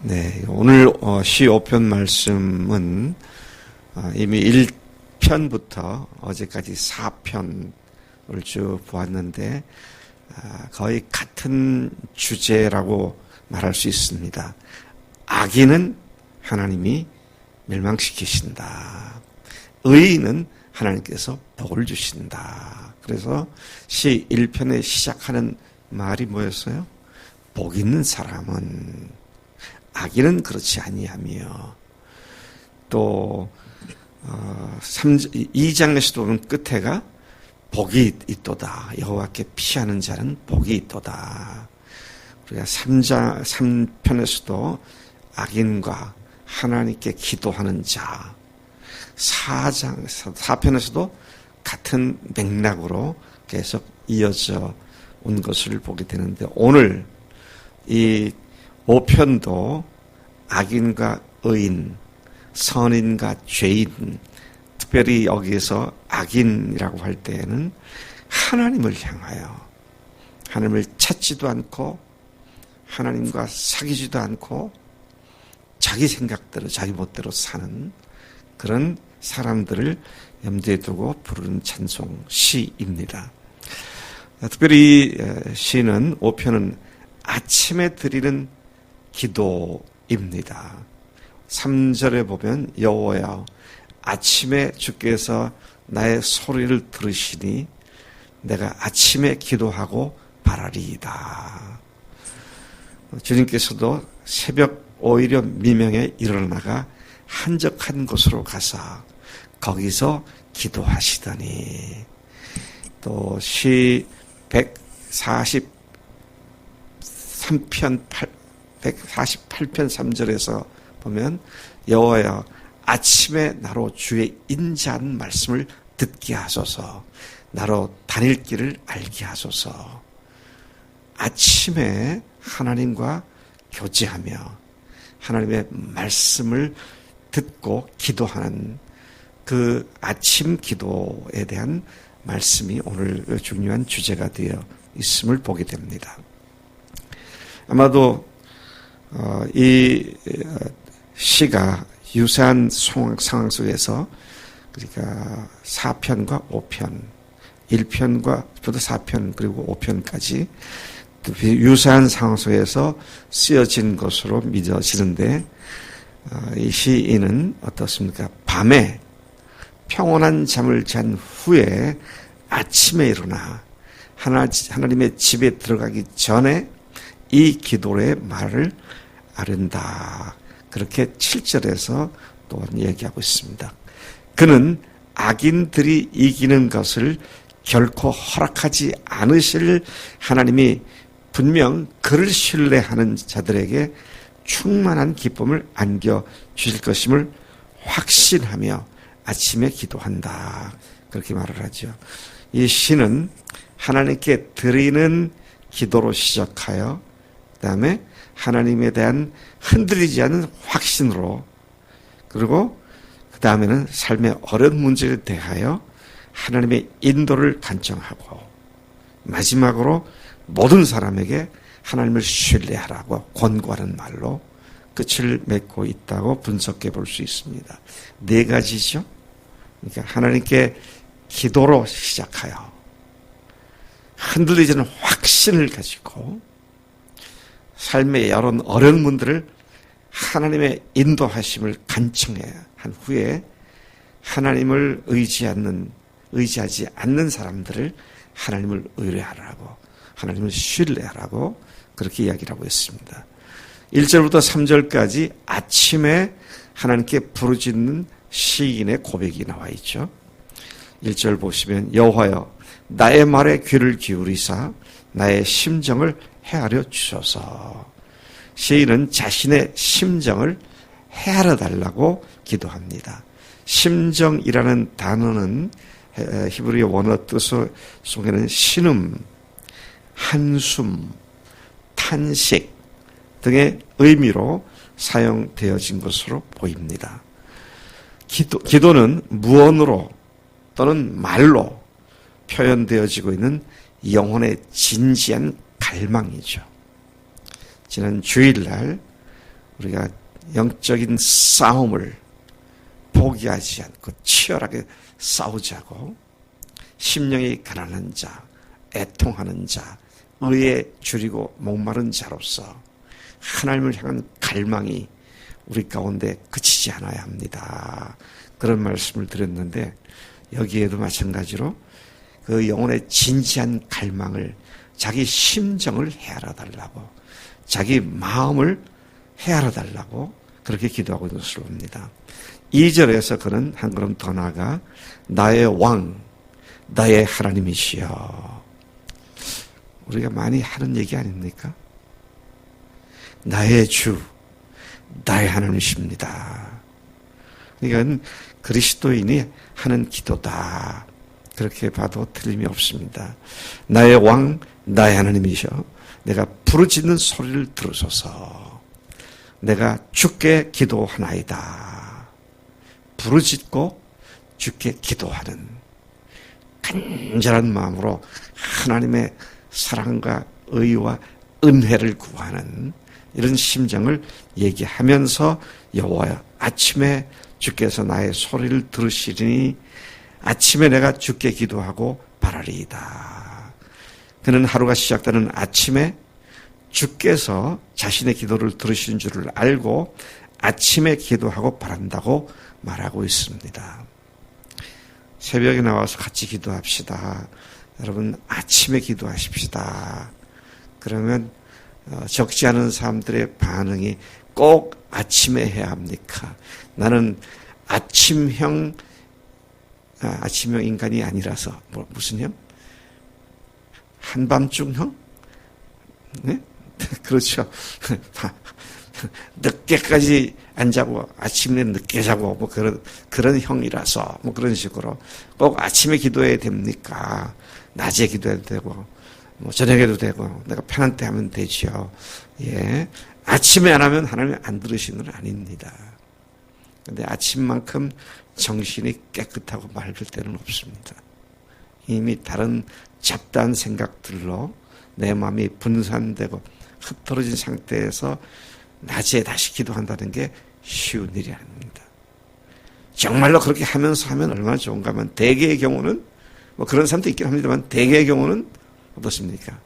네, 오늘 시 5편 말씀은 이미 1편부터 어제까지 4편을 쭉 보았는데 거의 같은 주제라고 말할 수 있습니다. 악인은 하나님이 멸망시키신다. 의인은 하나님께서 복을 주신다. 그래서 시 1편에 시작하는 말이 뭐였어요? 복 있는 사람은, 악인은 그렇지 아니하며, 또 2장에서도 보면 끝에가 복이 있도다. 여호와께 피하는 자는 복이 있도다. 우리가 3편에서도 악인과 하나님께 기도하는 자, 4편에서도 같은 맥락으로 계속 이어져 온 것을 보게 되는데, 오늘 이 5편도 악인과 의인, 선인과 죄인, 특별히 여기에서 악인이라고 할 때에는 하나님을 향하여, 하나님을 찾지도 않고 하나님과 사귀지도 않고 자기 생각대로 자기 멋대로 사는 그런 사람들을 염두에 두고 부르는 찬송 시입니다. 특별히 이 시는 5편은 아침에 드리는 기도입니다. 3절에 보면 여호와여 아침에 주께서 나의 소리를 들으시니 내가 아침에 기도하고 바라리이다. 주님께서도 새벽 오히려 미명에 일어나가 한적한 곳으로 가서 거기서 기도하시더니, 또 시 148편 3절에서 보면 여호와여 아침에 나로 주의 인자한 말씀을 듣게 하소서, 나로 다닐 길을 알게 하소서. 아침에 하나님과 교제하며 하나님의 말씀을 듣고 기도하는 그 아침 기도에 대한 말씀이 오늘 중요한 주제가 되어 있음을 보게 됩니다. 아마도 이 시가 유사한 상황 속에서, 그러니까 4편과 5편, 1편과 4편 그리고 5편까지 유사한 상황 속에서 쓰여진 것으로 믿어지는데, 이 시인은 어떻습니까? 밤에 평온한 잠을 잔 후에 아침에 일어나 하나님의 집에 들어가기 전에 이 기도의 말을 아른다. 그렇게 7절에서 또 얘기하고 있습니다. 그는 악인들이 이기는 것을 결코 허락하지 않으실 하나님이 분명 그를 신뢰하는 자들에게 충만한 기쁨을 안겨주실 것임을 확신하며 아침에 기도한다. 그렇게 말을 하죠. 이 시는 하나님께 드리는 기도로 시작하여 그 다음에 하나님에 대한 흔들리지 않는 확신으로, 그리고 그 다음에는 삶의 어려운 문제에 대하여 하나님의 인도를 간청하고, 마지막으로 모든 사람에게 하나님을 신뢰하라고 권고하는 말로 끝을 맺고 있다고 분석해 볼 수 있습니다. 4가지죠. 그러니까 하나님께 기도로 시작하여 흔들리지 않는 확신을 가지고 삶의 여러 어려운 문제를 하나님의 인도하심을 간청해 한 후에 하나님을 의지하지 않는 사람들을 하나님을 의뢰하라고, 하나님을 신뢰하라고 그렇게 이야기를 하고 있습니다. 1절부터 3절까지 아침에 하나님께 부르짖는 시인의 고백이 나와 있죠. 1절 보시면 여호와여 나의 말에 귀를 기울이사 나의 심정을 헤아려 주소서. 시인은 자신의 심정을 헤아려 달라고 기도합니다. 심정이라는 단어는 히브리어 원어 뜻 속에는 신음, 한숨, 탄식 등의 의미로 사용되어진 것으로 보입니다. 기도는 무언으로 또는 말로 표현되어지고 있는 영혼의 진지한 갈망이죠. 지난 주일날 우리가 영적인 싸움을 포기하지 않고 치열하게 싸우자고, 심령이 가난한 자, 애통하는 자, 의에 줄이고 목마른 자로서 하나님을 향한 갈망이 우리 가운데 그치지 않아야 합니다. 그런 말씀을 드렸는데, 여기에도 마찬가지로 그 영혼의 진지한 갈망을, 자기 심정을 헤아려 달라고, 자기 마음을 헤아려 달라고 그렇게 기도하고 있는 것을 봅니다. 2절에서 그는 한 걸음 더 나아가 나의 왕, 나의 하나님이시여. 우리가 많이 하는 얘기 아닙니까? 나의 주, 나의 하나님이십니다. 이건 그리스도인이 하는 기도다. 그렇게 봐도 틀림이 없습니다. 나의 왕, 나의 하나님이시여. 내가 부르짖는 소리를 들으소서. 내가 주께 기도하나이다. 부르짖고 주께 기도하는 간절한 마음으로 하나님의 사랑과 의와 은혜를 구하는 이런 심정을 얘기하면서, 여호와여, 아침에 주께서 나의 소리를 들으시리니 아침에 내가 주께 기도하고 바라리이다. 그는 하루가 시작되는 아침에 주께서 자신의 기도를 들으시는 줄을 알고 아침에 기도하고 바란다고 말하고 있습니다. 새벽에 나와서 같이 기도합시다. 여러분, 아침에 기도하십시다. 그러면 적지 않은 사람들의 반응이 꼭 아침에 해야 합니까? 나는 아침형 인간이 아니라서. 무슨 형? 한밤중형? 네? 그렇죠. 늦게까지 안 자고 아침에 늦게 자고 뭐 그런 형이라서 뭐 그런 식으로 꼭 아침에 기도해야 됩니까? 낮에 기도해도 되고 뭐 저녁에도 되고 내가 편한 때 하면 되지요. 예. 아침에 안 하면 하나님 안 들으시는 건 아닙니다. 근데 아침만큼 정신이 깨끗하고 맑을 때는 없습니다. 이미 다른 잡다한 생각들로 내 마음이 분산되고 흩어진 상태에서 낮에 다시 기도한다는 게 쉬운 일이 아닙니다. 정말로 그렇게 하면서 하면 얼마나 좋은가 하면, 대개의 경우는 뭐 그런 사람도 있긴 합니다만, 대개의 경우는 어떻습니까?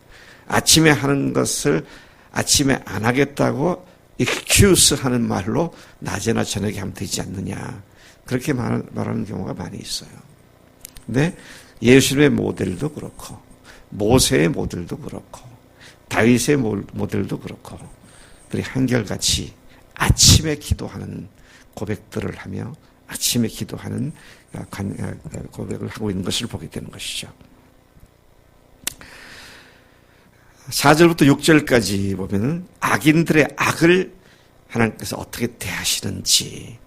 아침에 하는 것을 아침에 안 하겠다고 excuse 하는 말로 낮에나 저녁에 하면 되지 않느냐, 그렇게 말하는 경우가 많이 있어요. 근데 예수님의 모델도 그렇고 모세의 모델도 그렇고 다윗의 모델도 그렇고 그들이 한결같이 아침에 기도하는 고백들을 하며 아침에 기도하는 고백을 하고 있는 것을 보게 되는 것이죠. 4절부터 6절까지 보면은 악인들의 악을 하나님께서 어떻게 대하시는지,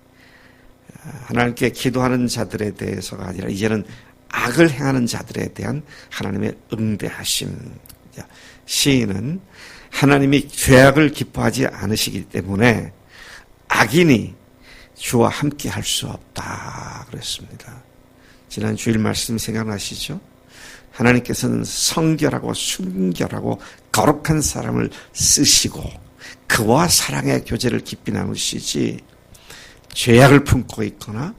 하나님께 기도하는 자들에 대해서가 아니라 이제는 악을 행하는 자들에 대한 하나님의 응대하심. 시인은 하나님이 죄악을 기뻐하지 않으시기 때문에 악인이 주와 함께 할 수 없다 그랬습니다. 지난 주일 말씀 생각나시죠? 하나님께서는 성결하고 순결하고 거룩한 사람을 쓰시고 그와 사랑의 교제를 깊이 나누시지, 죄악을 품고 있거나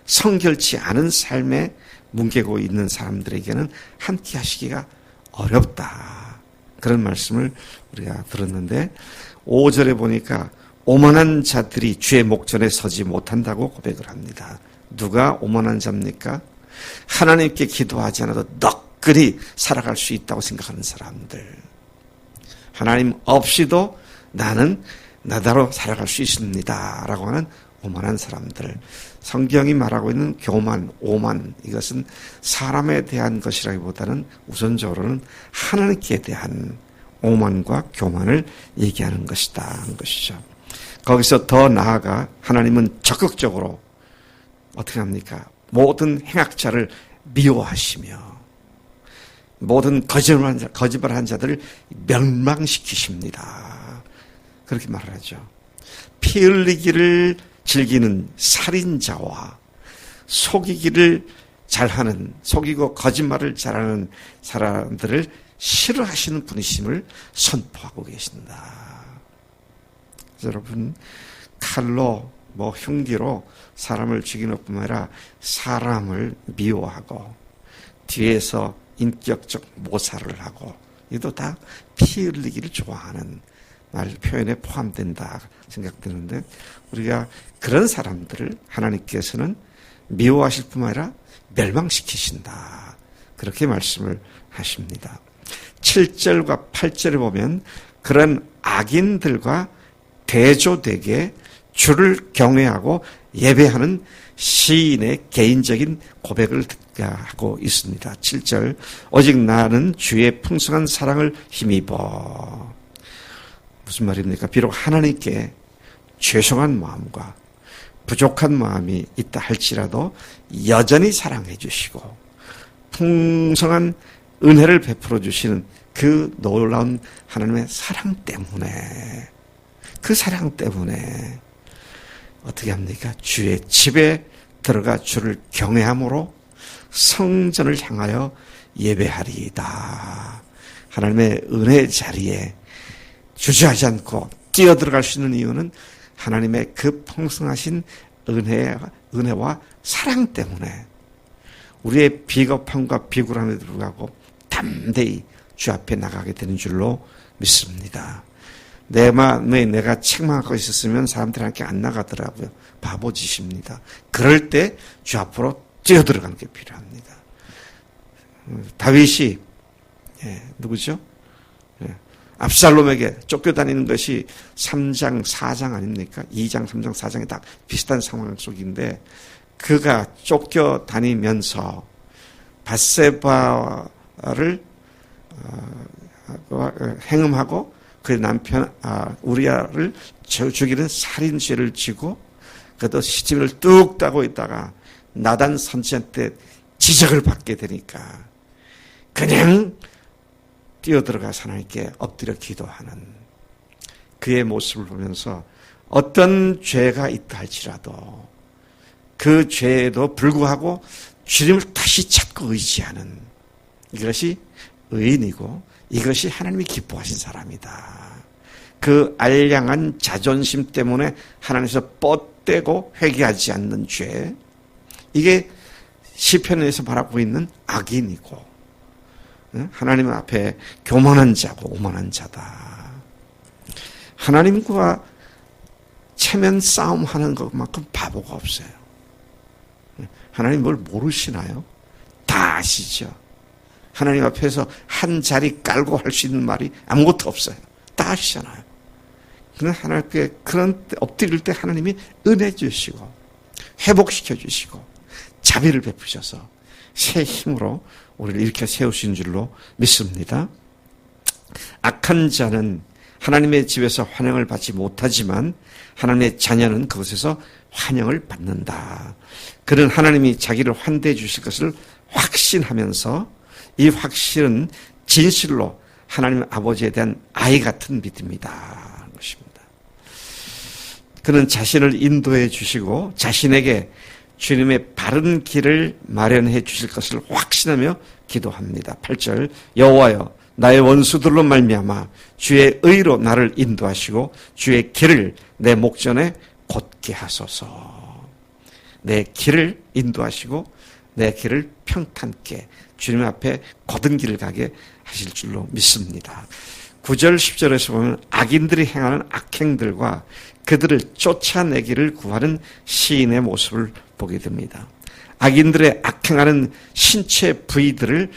성결치 않은 삶에 뭉개고 있는 사람들에게는 함께 하시기가 어렵다. 그런 말씀을 우리가 들었는데, 5절에 보니까 오만한 자들이 주의 목전에 서지 못한다고 고백을 합니다. 누가 오만한 자입니까? 하나님께 기도하지 않아도 너끈히 살아갈 수 있다고 생각하는 사람들. 하나님 없이도 나는 나다로 살아갈 수 있습니다 라고 하는 오만한 사람들. 성경이 말하고 있는 교만, 오만, 이것은 사람에 대한 것이라기보다는 우선적으로는 하나님께 대한 오만과 교만을 얘기하는 것이다 하는 것이죠. 거기서 더 나아가 하나님은 적극적으로 어떻게 합니까? 모든 행악자를 미워하시며 모든 거짓말한 자들을 멸망시키십니다. 그렇게 말하죠. 피 흘리기를 즐기는 살인자와 속이기를 잘하는, 속이고 거짓말을 잘하는 사람들을 싫어하시는 분이심을 선포하고 계신다. 여러분, 칼로 흉기로 사람을 죽이는 뿐만 아니라 사람을 미워하고 뒤에서 인격적 모살을 하고, 이도 다 피 흘리기를 좋아하는 말 표현에 포함된다 생각되는데, 우리가 그런 사람들을 하나님께서는 미워하실 뿐만 아니라 멸망시키신다, 그렇게 말씀을 하십니다. 7절과 8절에 보면 그런 악인들과 대조되게 주를 경외하고 예배하는 시인의 개인적인 고백을 하고 있습니다. 7절, 오직 나는 주의 풍성한 사랑을 힘입어. 무슨 말입니까? 비록 하나님께 죄송한 마음과 부족한 마음이 있다 할지라도 여전히 사랑해 주시고 풍성한 은혜를 베풀어 주시는 그 놀라운 하나님의 사랑 때문에, 그 사랑 때문에 어떻게 합니까? 주의 집에 들어가 주를 경외함으로 성전을 향하여 예배하리이다. 하나님의 은혜 자리에 주저하지 않고 뛰어들어갈 수 있는 이유는 하나님의 그 풍성하신 은혜와 사랑 때문에 우리의 비겁함과 비굴함에도 불구하고 담대히 주 앞에 나가게 되는 줄로 믿습니다. 내 마음에 내가 책망하고 있었으면 사람들이 함께 안 나가더라고요. 바보짓입니다. 그럴 때 주 앞으로 뛰어들어가는 게 필요합니다. 다윗이 누구죠? 압살롬에게 쫓겨다니는 것이 3장 4장 아닙니까? 2장 3장 4장이 다 비슷한 상황 속인데, 그가 쫓겨다니면서 밧세바를 행음하고 그 남편 우리아를 죽이는 살인죄를 지고 그도 시집을 뚝 따고 있다가 나단 선지한테 지적을 받게 되니까 그냥 뛰어들어가서 하나님께 엎드려 기도하는 그의 모습을 보면서 어떤 죄가 있다 할지라도 그 죄에도 불구하고 주님을 다시 찾고 의지하는, 이것이 의인이고 이것이 하나님이 기뻐하신 사람이다. 그 알량한 자존심 때문에 하나님께서 뻗대고 회개하지 않는 죄, 이게 시편에서 말하고 있는 악인이고 하나님 앞에 교만한 자고 오만한 자다. 하나님과 체면 싸움하는 것만큼 바보가 없어요. 하나님 뭘 모르시나요? 다 아시죠. 하나님 앞에서 한 자리 깔고 할 수 있는 말이 아무것도 없어요. 다 아시잖아요. 그러나 하나님께 그런 때 엎드릴 때 하나님이 은혜 주시고 회복시켜 주시고 자비를 베푸셔서 새 힘으로 우리를 일으켜 세우신 줄로 믿습니다. 악한 자는 하나님의 집에서 환영을 받지 못하지만 하나님의 자녀는 그곳에서 환영을 받는다. 그는 하나님이 자기를 환대해 주실 것을 확신하면서 이 확신은 진실로 하나님 아버지에 대한 아이 같은 믿음이다. 것입니다. 그는 자신을 인도해 주시고 자신에게 주님의 바른 길을 마련해 주실 것을 확신하며 기도합니다. 8절, 여호와여 나의 원수들로 말미암아 주의 의로 나를 인도하시고 주의 길을 내 목전에 곧게 하소서. 내 길을 인도하시고 내 길을 평탄케 주님 앞에 곧은 길을 가게 하실 줄로 믿습니다. 9절 10절에서 보면 악인들이 행하는 악행들과 그들을 쫓아내기를 구하는 시인의 모습을 보게 됩니다. 악인들의 악행하는 신체 부위들을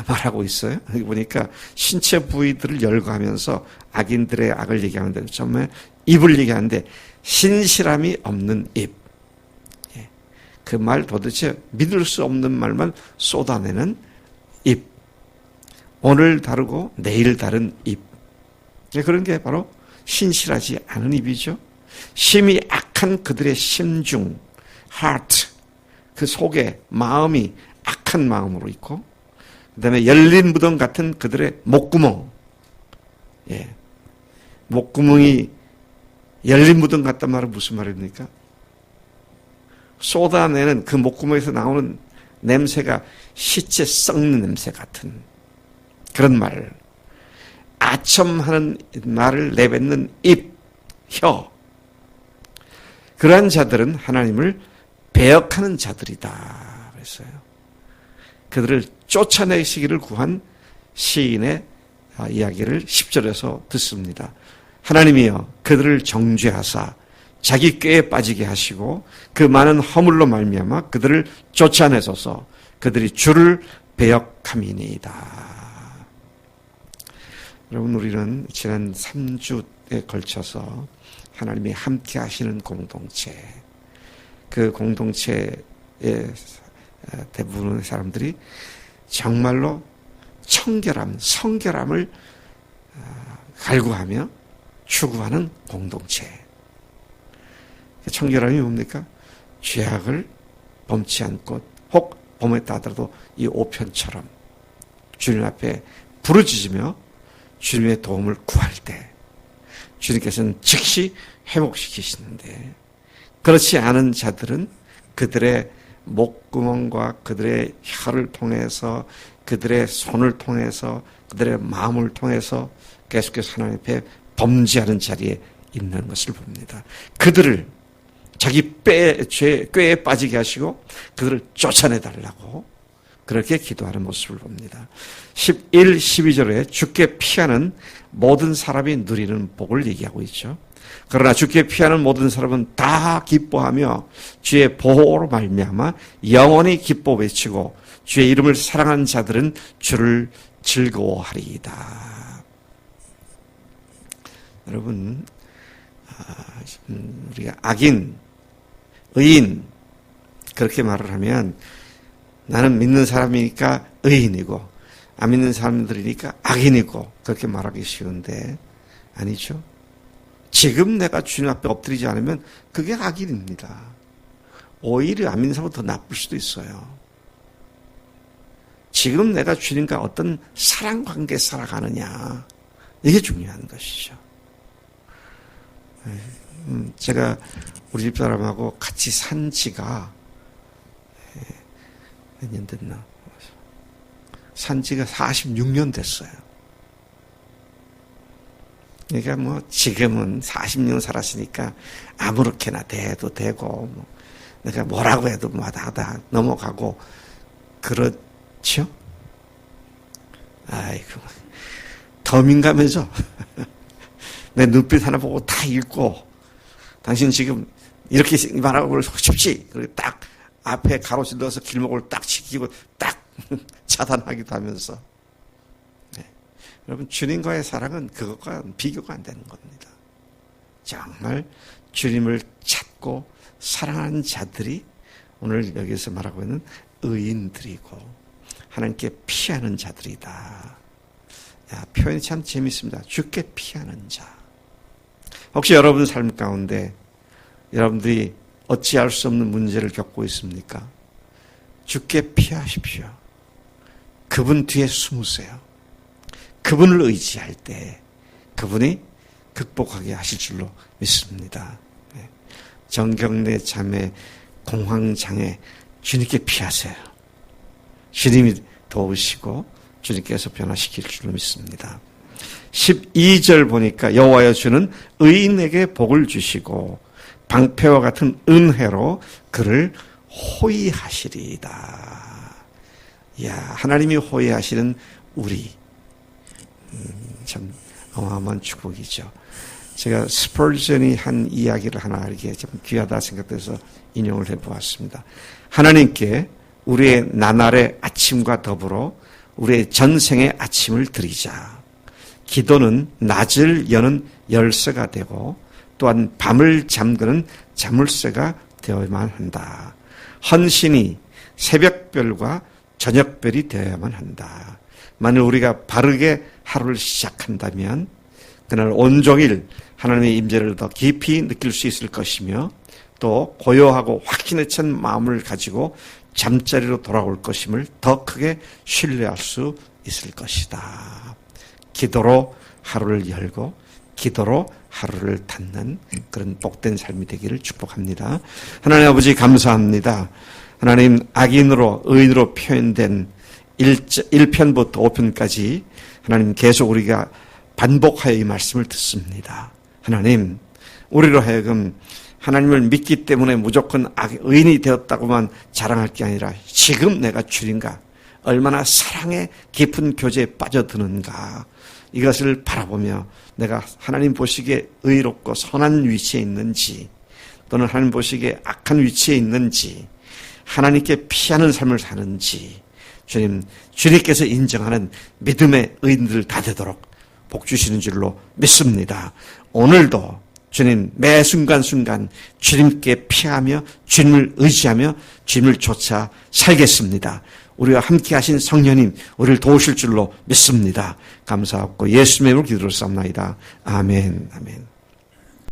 말하고 있어요. 여기 보니까 신체 부위들을 열거하면서 악인들의 악을 얘기하는데 처음에 입을 얘기하는데 신실함이 없는 입. 그 말 도대체 믿을 수 없는 말만 쏟아내는 입. 오늘 다르고 내일 다른 입. 그런 게 바로 신실하지 않은 입이죠. 심히 악한 그들의 심중, heart, 그 속에 마음이 악한 마음으로 있고, 그 다음에 열린 무덤 같은 그들의 목구멍. 목구멍이 열린 무덤 같단 말은 무슨 말입니까? 쏟아내는 그 목구멍에서 나오는 냄새가 시체 썩는 냄새 같은 그런 말. 아첨하는 말을 내뱉는 입. 혀. 그러한 자들은 하나님을 배역하는 자들이다 그랬어요. 그들을 쫓아내시기를 구한 시인의 이야기를 10절에서 듣습니다. 하나님이여 그들을 정죄하사 자기 꾀에 빠지게 하시고 그 많은 허물로 말미암아 그들을 쫓아내소서. 그들이 주를 배역함이니이다. 여러분, 우리는 지난 3주에 걸쳐서 하나님이 함께 하시는 공동체, 그 공동체의 대부분의 사람들이 정말로 청결함, 성결함을 갈구하며 추구하는 공동체. 청결함이 뭡니까? 죄악을 범치 않고 혹 범했다 하더라도 이 5편처럼 주님 앞에 부르짖으며 주님의 도움을 구할 때 주님께서는 즉시 회복시키시는데, 그렇지 않은 자들은 그들의 목구멍과 그들의 혀를 통해서, 그들의 손을 통해서, 그들의 마음을 통해서 계속해서 하나님 앞에 범죄하는 자리에 있는 것을 봅니다. 그들을 자기 꾀에 빠지게 하시고 그들을 쫓아내달라고 그렇게 기도하는 모습을 봅니다. 11, 12절에 주께 피하는 모든 사람이 누리는 복을 얘기하고 있죠. 그러나 주께 피하는 모든 사람은 다 기뻐하며 주의 보호로 말미암아 영원히 기뻐 외치고 주의 이름을 사랑하는 자들은 주를 즐거워하리이다. 여러분, 우리가 악인, 의인 그렇게 말을 하면 나는 믿는 사람이니까 의인이고 안 믿는 사람들이니까 악인이고 그렇게 말하기 쉬운데 아니죠. 지금 내가 주님 앞에 엎드리지 않으면 그게 악인입니다. 오히려 안 믿는 사람보다 더 나쁠 수도 있어요. 지금 내가 주님과 어떤 사랑관계 살아가느냐, 이게 중요한 것이죠. 제가 우리 집사람하고 같이 산 지가 몇 년 됐나? 산 지가 46년 됐어요. 그러니까 뭐 지금은 40년 살았으니까 아무렇게나 돼도 되고 뭐 내가 뭐라고 해도 마다하다 넘어가고 그렇죠? 아이고, 더 민감해져. 내 눈빛 하나 보고 다 읽고, 당신 지금 이렇게 말하고 싶지? 그리고 딱 앞에 가로질 넣어서 길목을 딱 지키고 딱 차단하기도 하면서. 네. 여러분, 주님과의 사랑은 그것과 비교가 안 되는 겁니다. 정말 주님을 찾고 사랑하는 자들이 오늘 여기서 말하고 있는 의인들이고 하나님께 피하는 자들이다. 야, 표현이 참 재밌습니다. 주께 피하는 자. 혹시 여러분 삶 가운데 여러분들이 어찌할 수 없는 문제를 겪고 있습니까? 주께 피하십시오. 그분 뒤에 숨으세요. 그분을 의지할 때 그분이 극복하게 하실 줄로 믿습니다. 정경래 자매 공황장애 주님께 피하세요. 주님이 도우시고 주님께서 변화시킬 줄로 믿습니다. 12절 보니까 여호와여 주는 의인에게 복을 주시고 방패와 같은 은혜로 그를 호위하시리이다. 이야, 하나님이 호위하시는 우리, 참 어마어마한 축복이죠. 제가 스펄전이 한 이야기를 하나 이렇게 좀 귀하다 생각돼서 인용을 해보았습니다. 하나님께 우리의 나날의 아침과 더불어 우리의 전생의 아침을 드리자. 기도는 낮을 여는 열쇠가 되고 또한 밤을 잠그는 자물쇠가 되어야만 한다. 헌신이 새벽별과 저녁별이 되어야만 한다. 만일 우리가 바르게 하루를 시작한다면 그날 온종일 하나님의 임재를 더 깊이 느낄 수 있을 것이며 또 고요하고 확신에 찬 마음을 가지고 잠자리로 돌아올 것임을 더 크게 신뢰할 수 있을 것이다. 기도로 하루를 열고 기도로 하루를 닫는 그런 복된 삶이 되기를 축복합니다. 하나님 아버지 감사합니다. 하나님, 악인으로 의인으로 표현된 1편부터 5편까지 하나님 계속 우리가 반복하여 이 말씀을 듣습니다. 하나님, 우리로 하여금 하나님을 믿기 때문에 무조건 의인이 되었다고만 자랑할 게 아니라 지금 내가 주님과 얼마나 사랑의 깊은 교제에 빠져드는가, 이것을 바라보며 내가 하나님 보시기에 의롭고 선한 위치에 있는지, 또는 하나님 보시기에 악한 위치에 있는지, 하나님께 피하는 삶을 사는지, 주님께서 인정하는 믿음의 의인들 다 되도록 복 주시는 줄로 믿습니다. 오늘도 주님 매 순간순간 주님께 피하며 주님을 의지하며 주님을 쫓아 살겠습니다. 우리와 함께 하신 성령님 우리를 도우실 줄로 믿습니다. 감사하고 예수님의 이름으로 기도를 쌉나이다. 아멘. 아멘.